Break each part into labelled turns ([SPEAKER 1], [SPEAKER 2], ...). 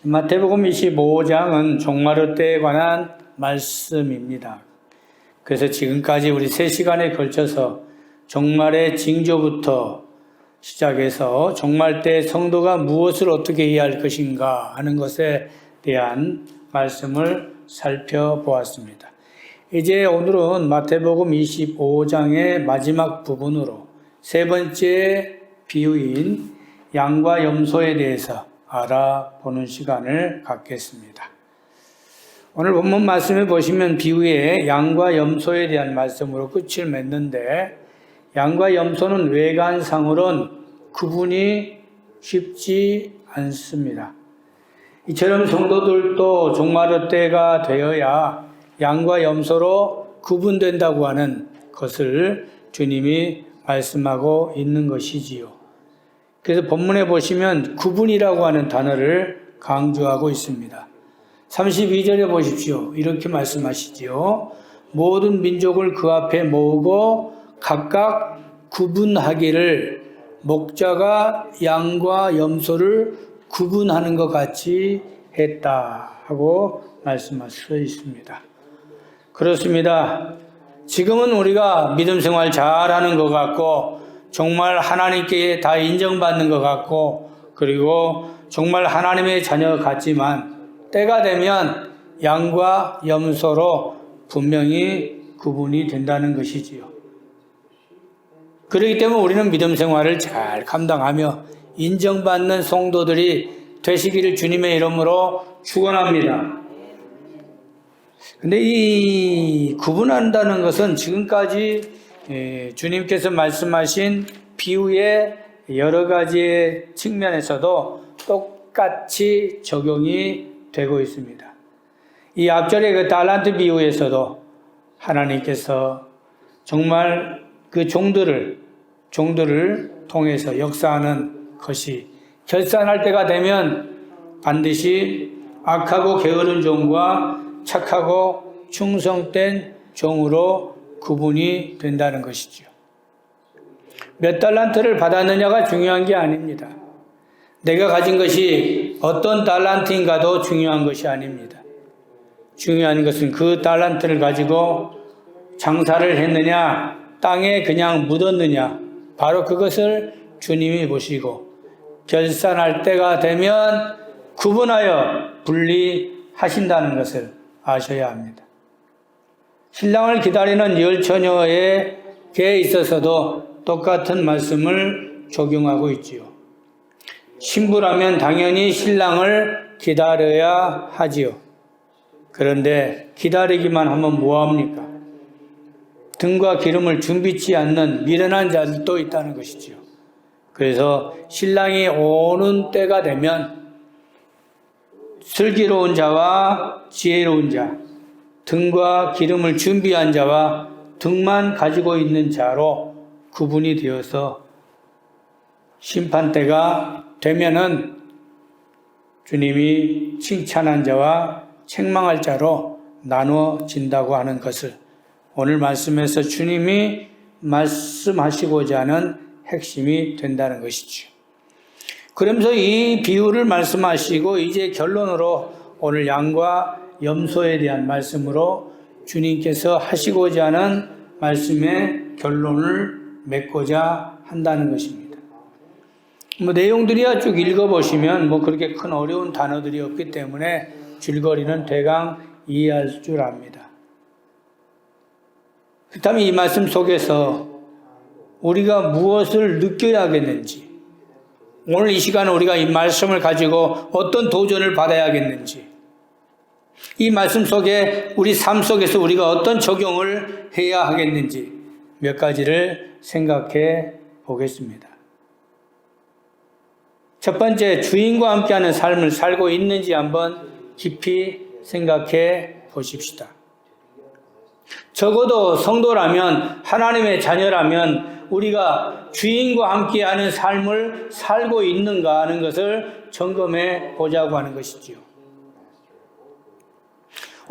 [SPEAKER 1] 마태복음 25장은 종말의 때에 관한 말씀입니다. 그래서 지금까지 우리 3시간에 걸쳐서 종말의 징조부터 시작해서 종말 때 성도가 무엇을 어떻게 해야 할 것인가 하는 것에 대한 말씀을 살펴보았습니다. 이제 오늘은 마태복음 25장의 마지막 부분으로 세 번째 비유인 양과 염소에 대해서 알아보는 시간을 갖겠습니다. 오늘 본문 말씀에 보시면 비유의 양과 염소에 대한 말씀으로 끝을 맺는데, 양과 염소는 외관상으로는 구분이 쉽지 않습니다. 이처럼 성도들도 종말의 때가 되어야 양과 염소로 구분된다고 하는 것을 주님이 말씀하고 있는 것이지요. 그래서 본문에 보시면 구분이라고 하는 단어를 강조하고 있습니다. 32절에 보십시오. 이렇게 말씀하시지요. 모든 민족을 그 앞에 모으고 각각 구분하기를 목자가 양과 염소를 구분하는 것 같이 했다 하고 말씀하고 있습니다. 그렇습니다. 지금은 우리가 믿음 생활 잘하는 것 같고 정말 하나님께 다 인정받는 것 같고, 그리고 정말 하나님의 자녀 같지만 때가 되면 양과 염소로 분명히 구분이 된다는 것이지요. 그렇기 때문에 우리는 믿음 생활을 잘 감당하며 인정받는 성도들이 되시기를 주님의 이름으로 축원합니다. 근데 이 구분한다는 것은 지금까지 주님께서 말씀하신 비유의 여러 가지의 측면에서도 똑같이 적용이 되고 있습니다. 이 앞절의 그 달란트 비유에서도 하나님께서 정말 그 종들을 통해서 역사하는 것이 결산할 때가 되면 반드시 악하고 게으른 종과 착하고 충성된 종으로 구분이 된다는 것이죠. 몇 달란트를 받았느냐가 중요한 게 아닙니다. 내가 가진 것이 어떤 달란트인가도 중요한 것이 아닙니다. 중요한 것은 그 달란트를 가지고 장사를 했느냐, 땅에 그냥 묻었느냐, 바로 그것을 주님이 보시고 결산할 때가 되면 구분하여 분리하신다는 것을 아셔야 합니다. 신랑을 기다리는 열처녀에게 있어서도 똑같은 말씀을 적용하고 있지요. 신부라면 당연히 신랑을 기다려야 하지요. 그런데 기다리기만 하면 뭐합니까? 등과 기름을 준비치 않는 미련한 자들도 있다는 것이지요. 그래서 신랑이 오는 때가 되면 슬기로운 자와 지혜로운 자, 등과 기름을 준비한 자와 등만 가지고 있는 자로 구분이 되어서 심판때가 되면은 주님이 칭찬한 자와 책망할 자로 나누어진다고 하는 것을 오늘 말씀에서 주님이 말씀하시고자 하는 핵심이 된다는 것이죠. 그러면서 이 비유를 말씀하시고 이제 결론으로 오늘 양과 염소에 대한 말씀으로 주님께서 하시고자 하는 말씀의 결론을 맺고자 한다는 것입니다. 내용들이야 쭉 읽어보시면 그렇게 큰 어려운 단어들이 없기 때문에 줄거리는 대강 이해할 줄 압니다. 그렇다면 이 말씀 속에서 우리가 무엇을 느껴야겠는지, 오늘 이 시간에 우리가 이 말씀을 가지고 어떤 도전을 받아야겠는지, 이 말씀 속에 우리 삶 속에서 우리가 어떤 적용을 해야 하겠는지 몇 가지를 생각해 보겠습니다. 첫 번째, 주인과 함께하는 삶을 살고 있는지 한번 깊이 생각해 보십시다. 적어도 성도라면, 하나님의 자녀라면 우리가 주인과 함께하는 삶을 살고 있는가 하는 것을 점검해 보자고 하는 것이지요.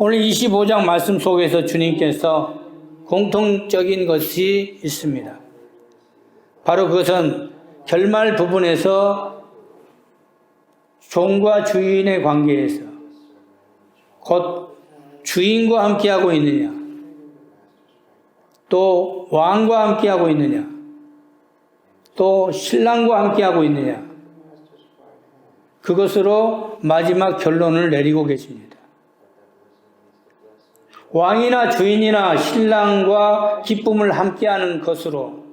[SPEAKER 1] 오늘 25장 말씀 속에서 주님께서 공통적인 것이 있습니다. 바로 그것은 결말 부분에서 종과 주인의 관계에서 곧 주인과 함께하고 있느냐, 또 왕과 함께하고 있느냐, 또 신랑과 함께하고 있느냐, 그것으로 마지막 결론을 내리고 계십니다. 왕이나 주인이나 신랑과 기쁨을 함께하는 것으로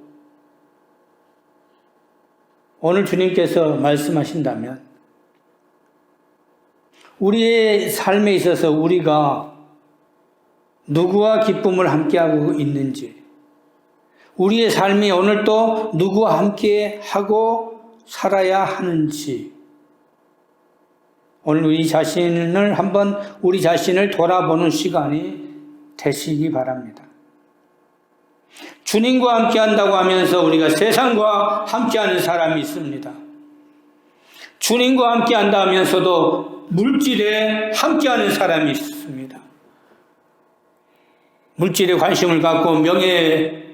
[SPEAKER 1] 오늘 주님께서 말씀하신다면 우리의 삶에 있어서 우리가 누구와 기쁨을 함께하고 있는지, 우리의 삶이 오늘 또 누구와 함께하고 살아야 하는지, 오늘 우리 자신을 돌아보는 시간이 되시기 바랍니다. 주님과 함께한다고 하면서 우리가 세상과 함께하는 사람이 있습니다. 주님과 함께한다 하면서도 물질에 함께하는 사람이 있습니다. 물질에 관심을 갖고 명예에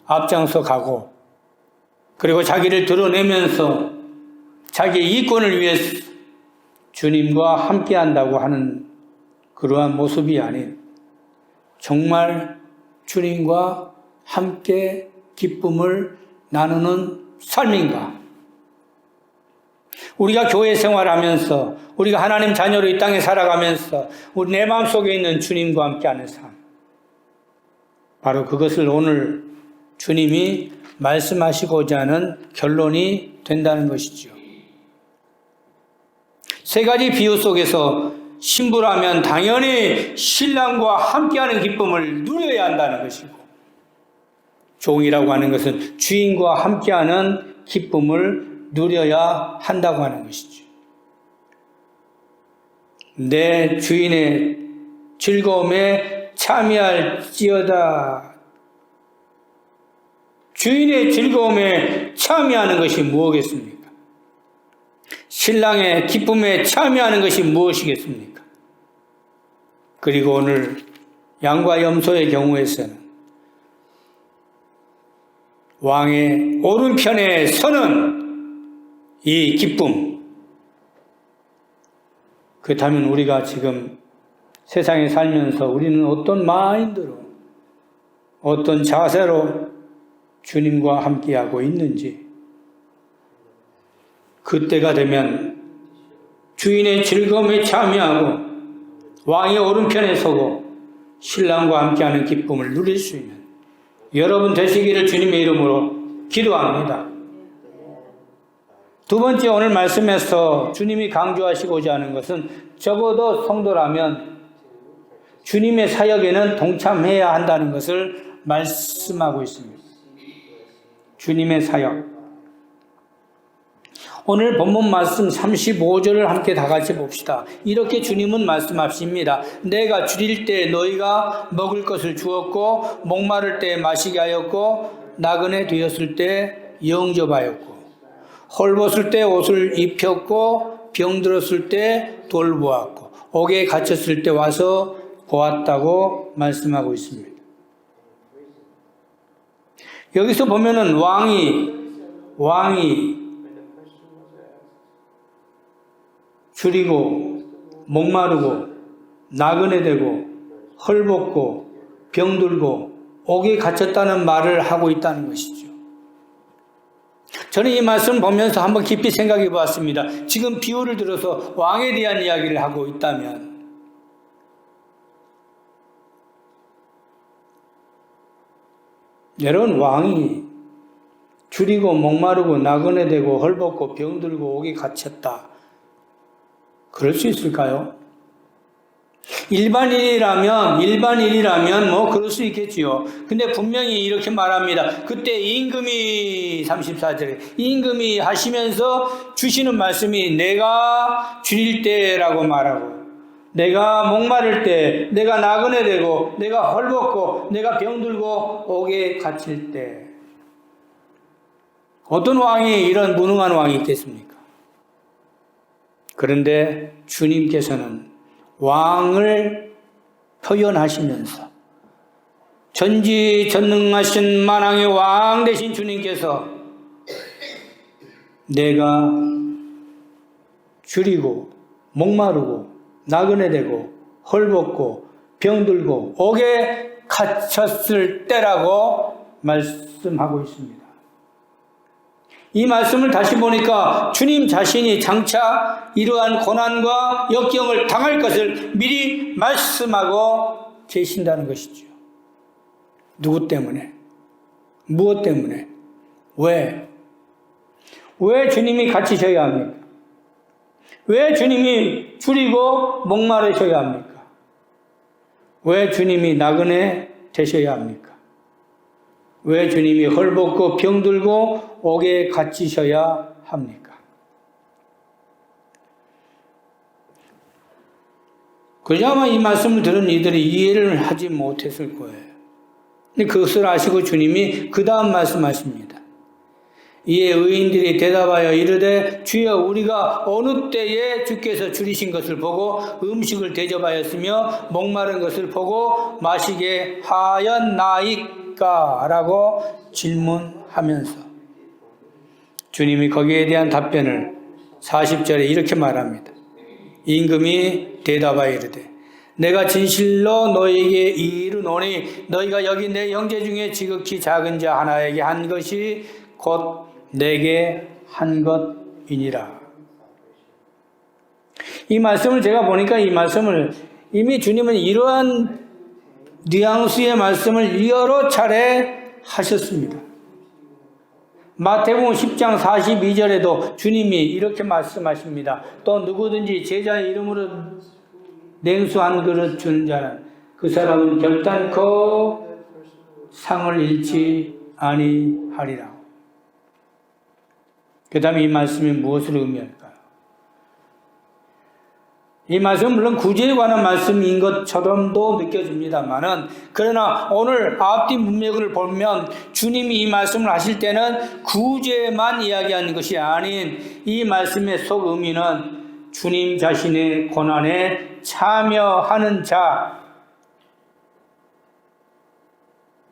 [SPEAKER 1] 앞장서 가고, 그리고 자기를 드러내면서 자기의 이권을 위해서 주님과 함께한다고 하는 그러한 모습이 아닌 정말 주님과 함께 기쁨을 나누는 삶인가? 우리가 교회 생활하면서, 우리가 하나님 자녀로 이 땅에 살아가면서 우리 내 마음속에 있는 주님과 함께하는 삶, 바로 그것을 오늘 주님이 말씀하시고자 하는 결론이 된다는 것이죠. 세 가지 비유 속에서 신부라면 당연히 신랑과 함께하는 기쁨을 누려야 한다는 것이고, 종이라고 하는 것은 주인과 함께하는 기쁨을 누려야 한다고 하는 것이죠. 내 주인의 즐거움에 참여할지어다. 주인의 즐거움에 참여하는 것이 무엇이겠습니까? 신랑의 기쁨에 참여하는 것이 무엇이겠습니까? 그리고 오늘 양과 염소의 경우에서는 왕의 오른편에 서는 이 기쁨, 그렇다면 우리가 지금 세상에 살면서 우리는 어떤 마인드로, 어떤 자세로 주님과 함께하고 있는지, 그때가 되면 주인의 즐거움에 참여하고 왕의 오른편에 서고 신랑과 함께하는 기쁨을 누릴 수 있는 여러분 되시기를 주님의 이름으로 기도합니다. 두 번째, 오늘 말씀에서 주님이 강조하시고자 하는 것은 적어도 성도라면 주님의 사역에는 동참해야 한다는 것을 말씀하고 있습니다. 주님의 사역. 오늘 본문 말씀 35절을 함께 다 같이 봅시다. 이렇게 주님은 말씀하십니다. 내가 줄일 때 너희가 먹을 것을 주었고, 목마를 때 마시게 하였고, 나그네 되었을 때 영접하였고, 헐벗을 때 옷을 입혔고, 병들었을 때 돌보았고, 옥에 갇혔을 때 와서 보았다고 말씀하고 있습니다. 여기서 보면은 왕이 줄이고 목마르고 나그네 되고 헐벗고 병들고 옥에 갇혔다는 말을 하고 있다는 것이죠. 저는 이 말씀을 보면서 한번 깊이 생각해 보았습니다. 지금 비유를 들어서 왕에 대한 이야기를 하고 있다면, 여러분, 왕이 줄이고 목마르고 나그네 되고 헐벗고 병들고 옥에 갇혔다, 그럴 수 있을까요? 일반인이라면 뭐 그럴 수 있겠지요. 근데 분명히 이렇게 말합니다. 그때 임금이 34절에 임금이 하시면서 주시는 말씀이 내가 줄일 때라고 말하고, 내가 목마를 때, 내가 나그네 되고, 내가 헐벗고, 내가 병들고 옥에 갇힐 때. 어떤 왕이 이런 무능한 왕이 있겠습니까? 그런데 주님께서는 왕을 표현하시면서 전지전능하신 만왕의 왕 되신 주님께서 내가 줄이고 목마르고 나그네 되고 헐벗고 병들고 옥에 갇혔을 때라고 말씀하고 있습니다. 이 말씀을 다시 보니까 주님 자신이 장차 이러한 고난과 역경을 당할 것을 미리 말씀하고 계신다는 것이죠. 누구 때문에? 무엇 때문에? 왜? 왜 주님이 갇히셔야 합니까? 왜 주님이 줄이고 목마르셔야 합니까? 왜 주님이 나그네 되셔야 합니까? 왜 주님이 헐벗고 병들고 옥에 갇히셔야 합니까? 그야마 이 말씀을 들은 이들이 이해를 하지 못했을 거예요. 그것을 아시고 주님이 그 다음 말씀하십니다. 이에 의인들이 대답하여 이르되 주여 우리가 어느 때에 주께서 줄이신 것을 보고 음식을 대접하였으며 목마른 것을 보고 마시게 하였나이까? 라고 질문하면서 주님이 거기에 대한 답변을 40절에 이렇게 말합니다. 임금이 대답하여 이르되 내가 진실로 너희에게 이르노니 너희가 여기 내 형제 중에 지극히 작은 자 하나에게 한 것이 곧 내게 한 것이니라. 이 말씀을 제가 보니까 이 말씀을 이미 주님은 이러한 뉘앙스의 말씀을 여러 차례 하셨습니다. 마태복음 10장 42절에도 주님이 이렇게 말씀하십니다. 또 누구든지 제자의 이름으로 냉수 한 그릇 주는 자는 그 사람은 결단코 상을 잃지 아니하리라. 그 다음에 이 말씀이 무엇을 의미할까요? 이 말씀은 물론 구제에 관한 말씀인 것처럼도 느껴집니다만은 그러나 오늘 앞뒤 문맥을 보면 주님이 이 말씀을 하실 때는 구제만 이야기하는 것이 아닌 이 말씀의 속 의미는 주님 자신의 고난에 참여하는 자,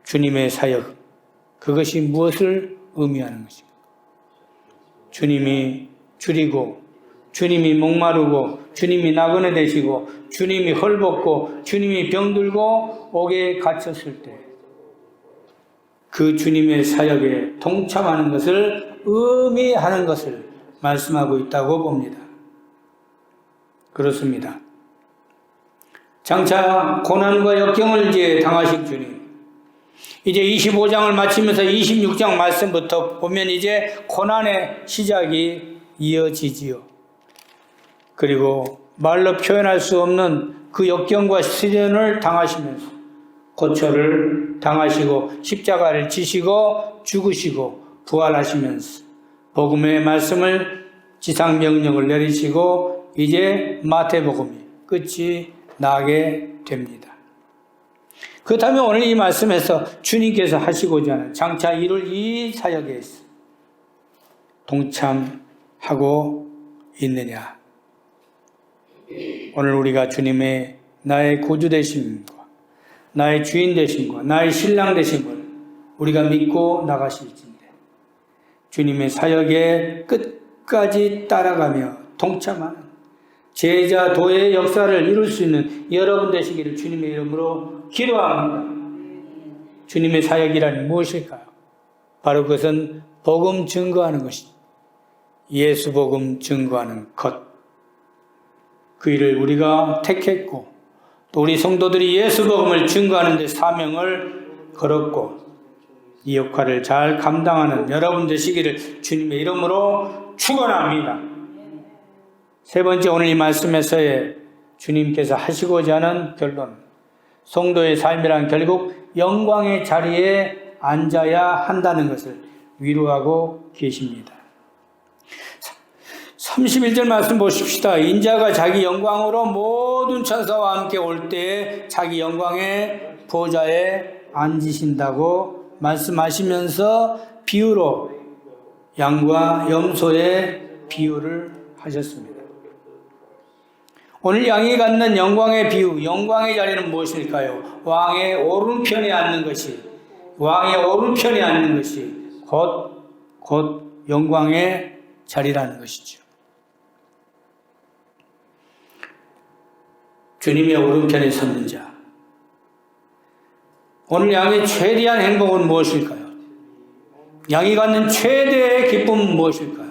[SPEAKER 1] 주님의 사역, 그것이 무엇을 의미하는 것입니까? 주님이 줄이고 주님이 목마르고 주님이 나그네 되시고 주님이 헐벗고 주님이 병들고 옥에 갇혔을 때 그 주님의 사역에 동참하는 것을 의미하는 것을 말씀하고 있다고 봅니다. 그렇습니다. 장차 고난과 역경을 이제 당하신 주님, 이제 25장을 마치면서 26장 말씀부터 보면 이제 고난의 시작이 이어지지요. 그리고 말로 표현할 수 없는 그 역경과 시련을 당하시면서 고초를 당하시고 십자가를 지시고 죽으시고 부활하시면서 복음의 말씀을 지상명령을 내리시고 이제 마태복음이 끝이 나게 됩니다. 그렇다면 오늘 이 말씀에서 주님께서 하시고자 하는 장차 이룰 이 사역에 동참하고 있느냐? 오늘 우리가 주님의 나의 구주 되심과 나의 주인 되심과 나의 신랑 되심을 우리가 믿고 나가실진데 주님의 사역에 끝까지 따라가며 동참하는 제자 도의 역사를 이룰 수 있는 여러분 되시기를 주님의 이름으로 기도합니다. 주님의 사역이란 무엇일까요? 바로 그것은 복음 증거하는 것입니다. 예수 복음 증거하는 것. 그 일을 우리가 택했고 또 우리 성도들이 예수 복음을 증거하는 데 사명을 걸었고 이 역할을 잘 감당하는 여러분 되시기를 주님의 이름으로 축원합니다. 세 번째, 오늘 이 말씀에서의 주님께서 하시고자 하는 결론, 성도의 삶이란 결국 영광의 자리에 앉아야 한다는 것을 위로하고 계십니다. 31절 말씀 보십시다. 인자가 자기 영광으로 모든 천사와 함께 올 때에 자기 영광의 보좌에 앉으신다고 말씀하시면서 비유로 양과 염소의 비유를 하셨습니다. 오늘 양이 갖는 영광의 비유, 영광의 자리는 무엇일까요? 왕의 오른편에 앉는 것이, 왕의 오른편에 앉는 것이 곧 영광의 자리라는 것이죠. 주님의 오른편에 섰는 자. 오늘 양의 최대한 행복은 무엇일까요? 양이 갖는 최대의 기쁨은 무엇일까요?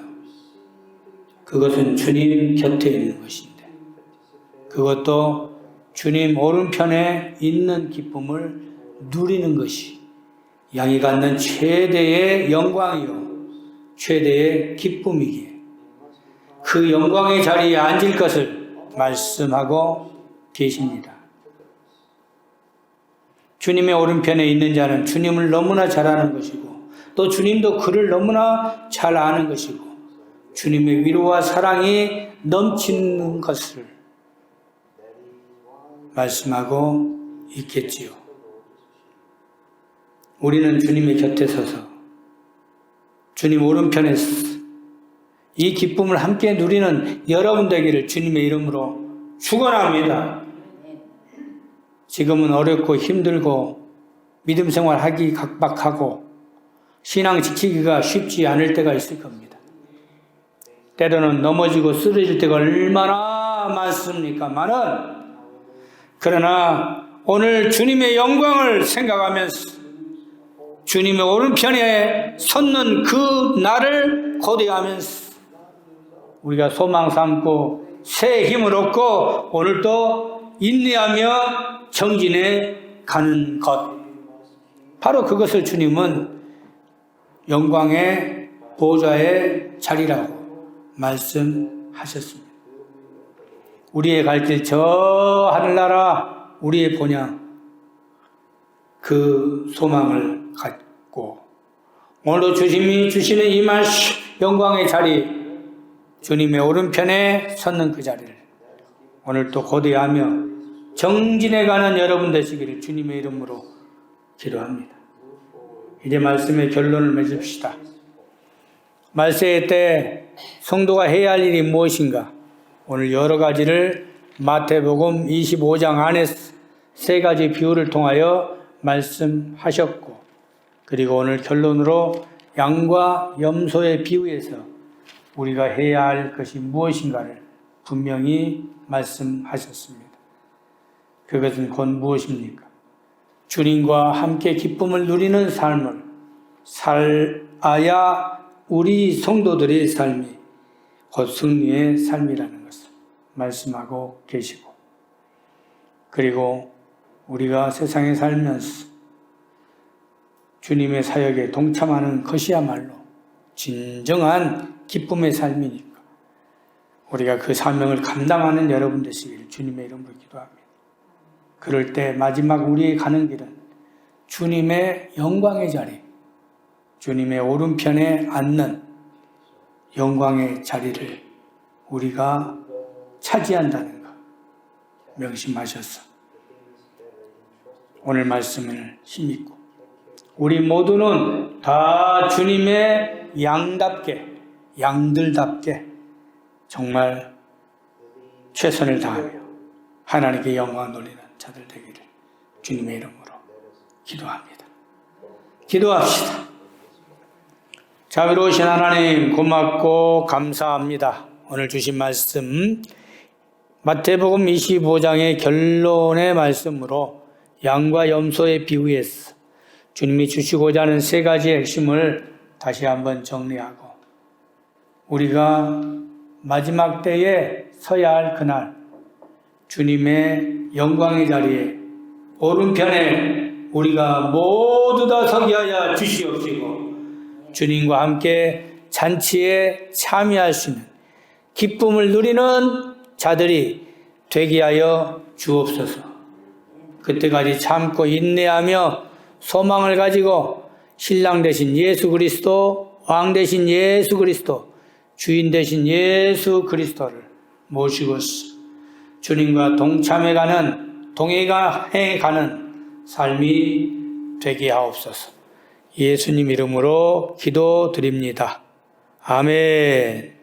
[SPEAKER 1] 그것은 주님 곁에 있는 것인데, 그것도 주님 오른편에 있는 기쁨을 누리는 것이 양이 갖는 최대의 영광이요 최대의 기쁨이기에 그 영광의 자리에 앉을 것을 말씀하고 계십니다. 주님의 오른편에 있는 자는 주님을 너무나 잘 아는 것이고, 또 주님도 그를 너무나 잘 아는 것이고, 주님의 위로와 사랑이 넘치는 것을 말씀하고 있겠지요. 우리는 주님의 곁에 서서 주님 오른편에 서서 이 기쁨을 함께 누리는 여러분 되기를 주님의 이름으로 축원합니다. 지금은 어렵고 힘들고 믿음 생활하기 각박하고 신앙 지키기가 쉽지 않을 때가 있을 겁니다. 때로는 넘어지고 쓰러질 때가 얼마나 많습니까? 그러나 오늘 주님의 영광을 생각하면서 주님의 오른편에 섰는 그 날을 고대하면서 우리가 소망 삼고 새 힘을 얻고 오늘도 인내하며 정진해 가는 것, 바로 그것을 주님은 영광의 보좌의 자리라고 말씀하셨습니다. 우리의 갈 길 저 하늘나라 우리의 본향, 그 소망을 갖고 오늘도 주님이 주시는 이 말씀 영광의 자리, 주님의 오른편에 섰는 그 자리를 오늘 또 고대하며 정진해가는 여러분 되시기를 주님의 이름으로 기도합니다. 이제 말씀의 결론을 맺읍시다. 말세의 때 성도가 해야 할 일이 무엇인가? 오늘 여러 가지를 마태복음 25장 안에 세 가지 비유를 통하여 말씀하셨고, 그리고 오늘 결론으로 양과 염소의 비유에서 우리가 해야 할 것이 무엇인가를 분명히 말씀하셨습니다. 그것은 곧 무엇입니까? 주님과 함께 기쁨을 누리는 삶을 살아야 우리 성도들의 삶이 곧 승리의 삶이라는 것을 말씀하고 계시고, 그리고 우리가 세상에 살면서 주님의 사역에 동참하는 것이야말로 진정한 기쁨의 삶이니까 우리가 그 사명을 감당하는 여러분 되시기를 주님의 이름으로 기도합니다. 그럴 때 마지막 우리의 가는 길은 주님의 영광의 자리, 주님의 오른편에 앉는 영광의 자리를 우리가 차지한다는 것 명심하셔서 오늘 말씀을 힘입고 우리 모두는 다 주님의 양답게, 양들답게 정말 최선을 다하며 하나님께 영광을 돌리는 자들 되기를 주님의 이름으로 기도합니다. 기도합시다. 자비로우신 하나님, 고맙고 감사합니다. 오늘 주신 말씀 마태복음 25장의 결론의 말씀으로 양과 염소의 비유에서 주님이 주시고자 하는 세 가지의 핵심을 다시 한번 정리하고, 우리가 마지막 때에 서야 할 그날 주님의 영광의 자리에 오른편에 우리가 모두 다 서게 하여 주시옵시고, 주님과 함께 잔치에 참여할 수 있는 기쁨을 누리는 자들이 되게 하여 주옵소서. 그때까지 참고 인내하며 소망을 가지고 신랑 되신 예수 그리스도, 왕 되신 예수 그리스도, 주인 되신 예수 그리스도를 모시고 주님과 동참해가는, 동행해가는 삶이 되게 하옵소서. 예수님 이름으로 기도드립니다. 아멘.